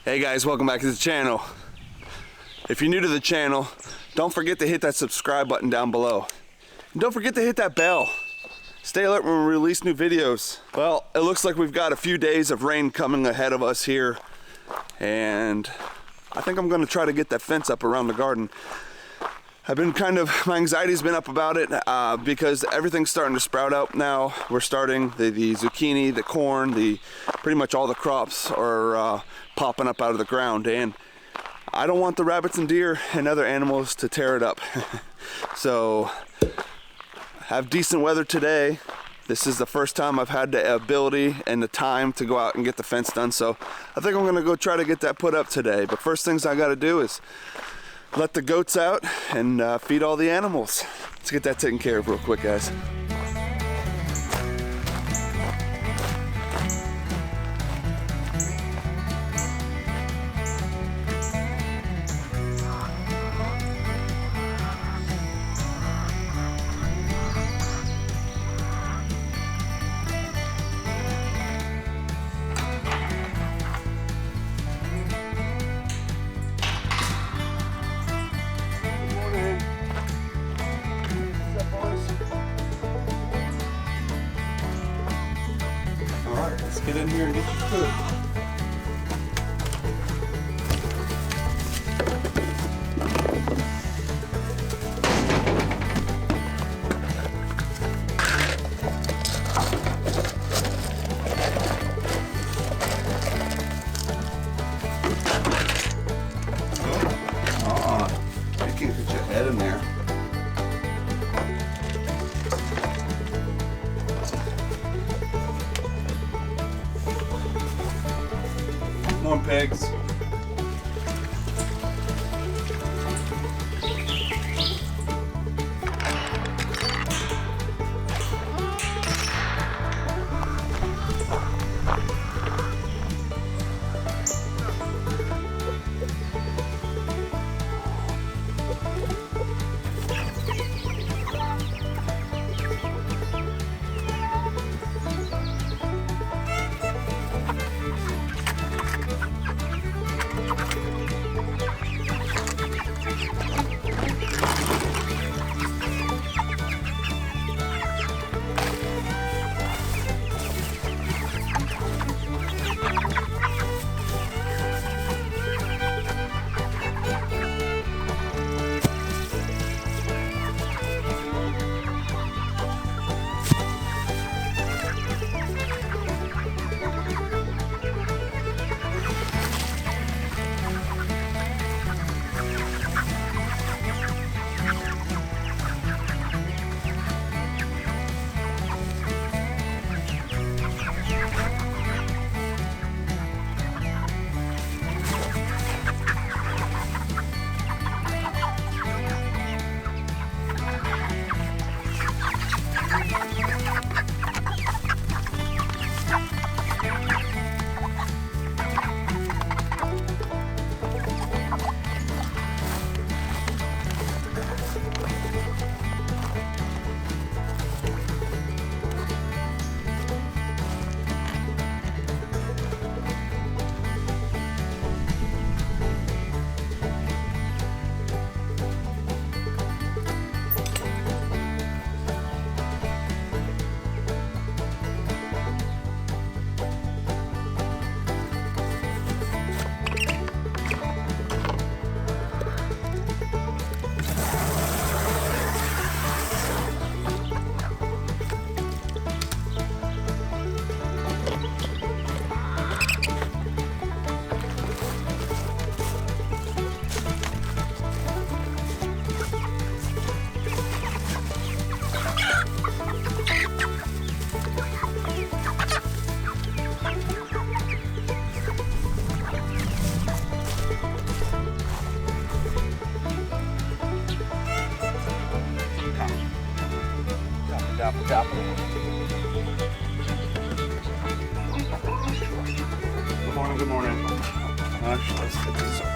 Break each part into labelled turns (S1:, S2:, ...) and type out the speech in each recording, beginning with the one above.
S1: Hey guys, welcome back to the channel. If you're new to the channel, don't forget to hit that subscribe button down below. And don't forget to hit that bell. Stay alert when we release new videos. Well, it looks like we've got a few days of rain coming ahead of us here. And I think I'm gonna try to get that fence up around the garden. My anxiety's been up about it because everything's starting to sprout out now. We're starting, the zucchini, the corn, pretty much all the crops are popping up out of the ground. And I don't want the rabbits and deer and other animals to tear it up. So, have decent weather today. This is the first time I've had the ability and the time to go out and get the fence done. So, I think I'm gonna go try to get that put up today. But first things I gotta do is let the goats out and feed all the animals. Let's get that taken care of real quick, guys. Let's get in here and get your food. You can't put your head in there. More pigs. Good morning, good morning. Actually, let's get this up.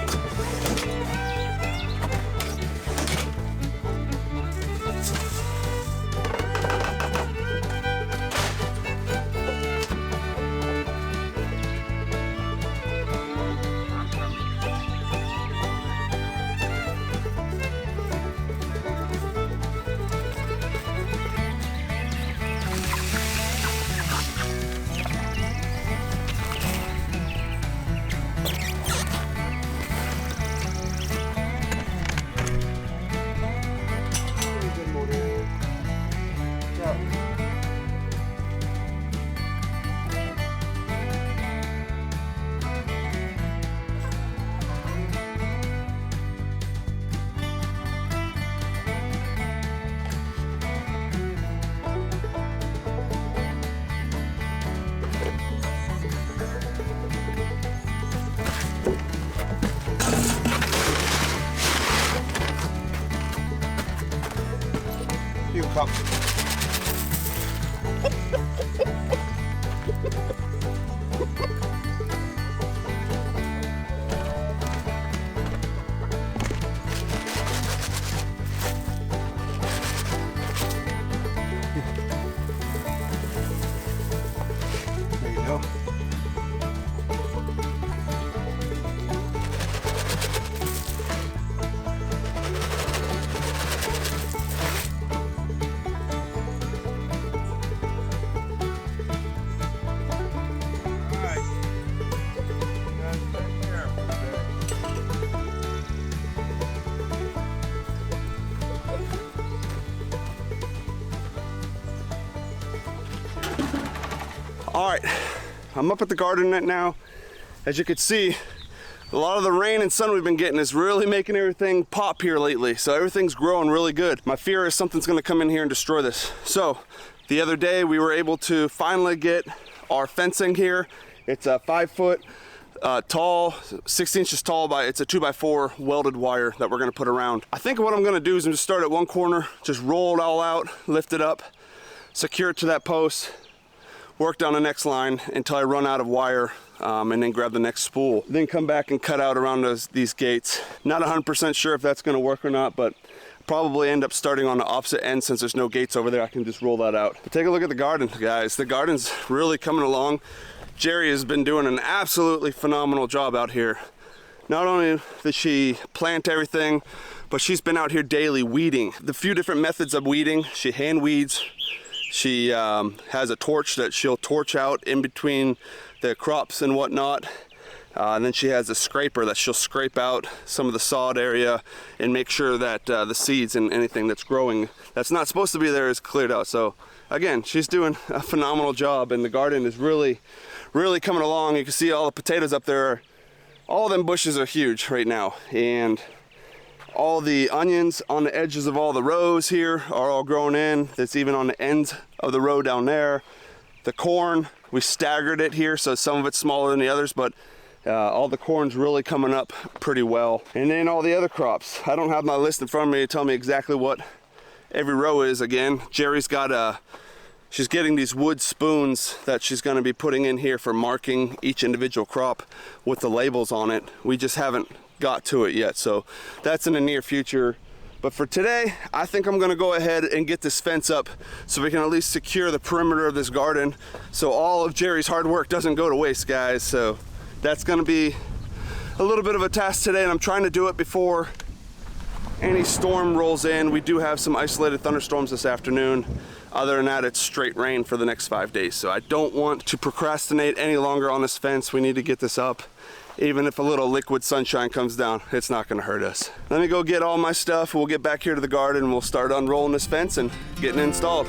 S1: vacuum cup. There you go. All right, I'm up at the garden net now. As you can see, a lot of the rain and sun we've been getting is really making everything pop here lately. So everything's growing really good. My fear is something's gonna come in here and destroy this. So the other day we were able to finally get our fencing here. It's a 5 foot tall, 60 inches tall it's a 2x4 welded wire that we're gonna put around. I think what I'm gonna do is I'm just start at one corner, just roll it all out, lift it up, secure it to that post, work down the next line until I run out of wire, and then grab the next spool. Then come back and cut out around these gates. Not 100% sure if that's gonna work or not, but probably end up starting on the opposite end since there's no gates over there. I can just roll that out. But take a look at the garden, guys. The garden's really coming along. Jerry has been doing an absolutely phenomenal job out here. Not only did she plant everything, but she's been out here daily weeding. The few different methods of weeding. She hand weeds. She has a torch that she'll torch out in between the crops and whatnot. And then she has a scraper that she'll scrape out some of the sod area and make sure that the seeds and anything that's growing that's not supposed to be there is cleared out. So again, she's doing a phenomenal job, and the garden is really coming along. You can see all the potatoes up there. All them bushes are huge right now, and all the onions on the edges of all the rows here are all grown in. It's even on the ends of the row down there. The corn, we staggered it here, so some of it's smaller than the others, but all the corn's really coming up pretty well. And then all the other crops. I don't have my list in front of me to tell me exactly what every row is again. Jerry's got she's getting these wood spoons that she's gonna be putting in here for marking each individual crop with the labels on it. We just haven't got to it yet, so that's in the near future. But for today, I think I'm gonna go ahead and get this fence up so we can at least secure the perimeter of this garden so all of Jerry's hard work doesn't go to waste, guys. So that's gonna be a little bit of a task today, and I'm trying to do it before any storm rolls in. We do have some isolated thunderstorms this afternoon. Other than that, it's straight rain for the next 5 days. So I don't want to procrastinate any longer on this fence. We need to get this up. Even if a little liquid sunshine comes down, it's not gonna hurt us. Let me go get all my stuff. We'll get back here to the garden and we'll start unrolling this fence and getting it installed.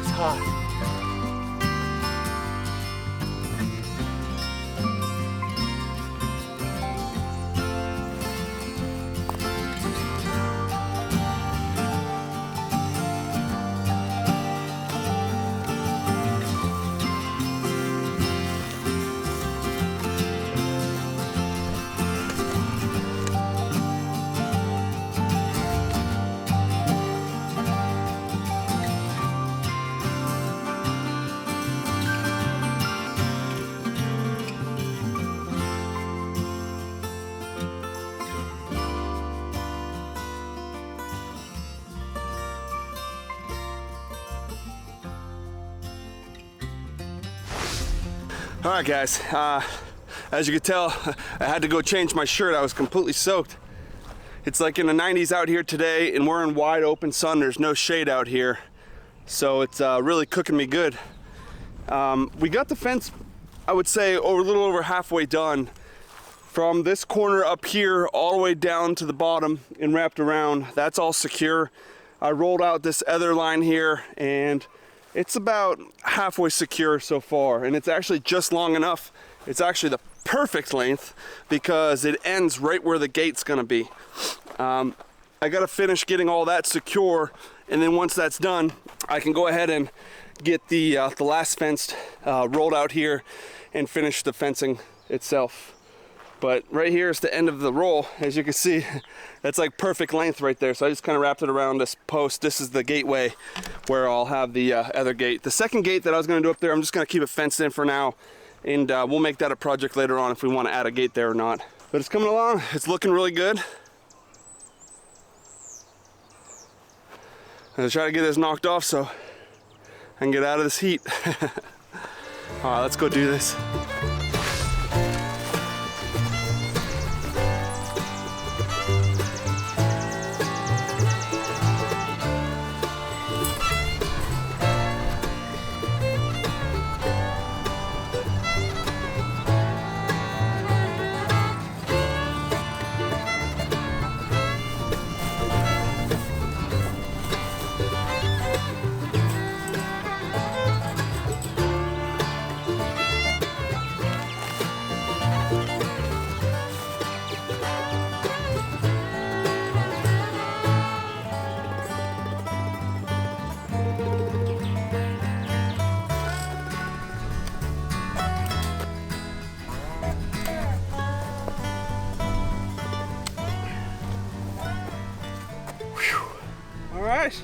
S1: It's hot. All right, guys, as you can tell, I had to go change my shirt. I was completely soaked. It's like in the 90s out here today, and we're in wide open sun. There's no shade out here, so it's really cooking me good. We got the fence, I would say, a little over halfway done. From this corner up here all the way down to the bottom and wrapped around, that's all secure. I rolled out this other line here, and it's about halfway secure so far, and it's actually just long enough. It's actually the perfect length because it ends right where the gate's gonna be. I gotta finish getting all that secure, and then once that's done, I can go ahead and get the last fence rolled out here and finish the fencing itself. But right here is the end of the roll. As you can see, that's like perfect length right there. So I just kind of wrapped it around this post. This is the gateway where I'll have the other gate. The second gate that I was gonna do up there, I'm just gonna keep it fenced in for now. And we'll make that a project later on if we want to add a gate there or not. But it's coming along, it's looking really good. I'm gonna try to get this knocked off so I can get out of this heat. All right, let's go do this.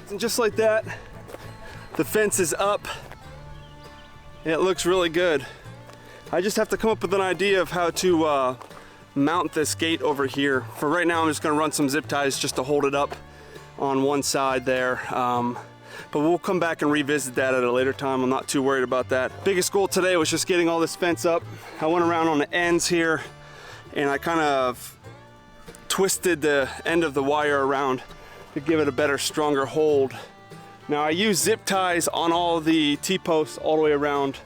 S1: And just like that, the fence is up. It looks really good. I just have to come up with an idea of how to mount this gate over here. For right now, I'm just gonna run some zip ties just to hold it up on one side there. But we'll come back and revisit that at a later time. I'm not too worried about that. Biggest goal today was just getting all this fence up. I went around on the ends here and I kind of twisted the end of the wire around to give it a better, stronger hold. Now I use zip ties on all the T-posts all the way around,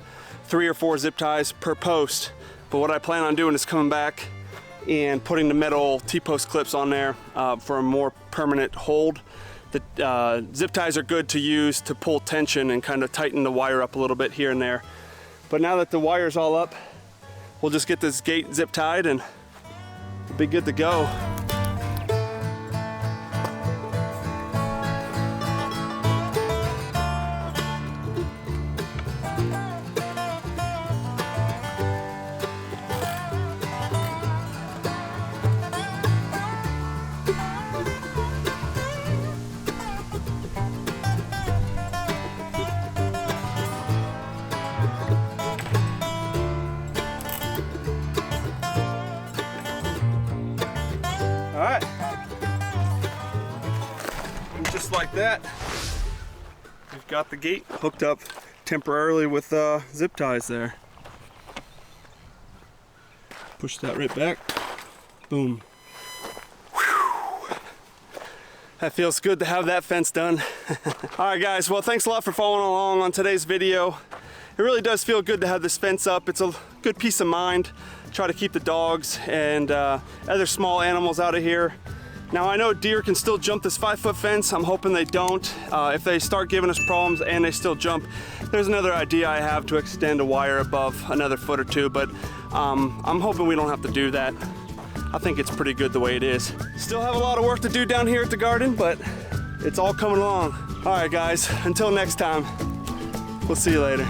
S1: 3 or 4 zip ties per post. But what I plan on doing is coming back and putting the metal T-post clips on there for a more permanent hold. The zip ties are good to use to pull tension and kind of tighten the wire up a little bit here and there. But now that the wire's all up, we'll just get this gate zip tied and we'll be good to go. Like that, we've got the gate hooked up temporarily with zip ties there. Push that right back. Boom. Whew. That feels good to have that fence done. All right, guys, well, thanks a lot for following along on today's video. It really does feel good to have this fence up. It's a good peace of mind. Try to keep the dogs and other small animals out of here. Now I know deer can still jump this 5-foot fence. I'm hoping they don't. If they start giving us problems and they still jump, there's another idea I have to extend a wire above another foot or two, but I'm hoping we don't have to do that. I think it's pretty good the way it is. Still have a lot of work to do down here at the garden, but it's all coming along. All right guys, until next time, we'll see you later.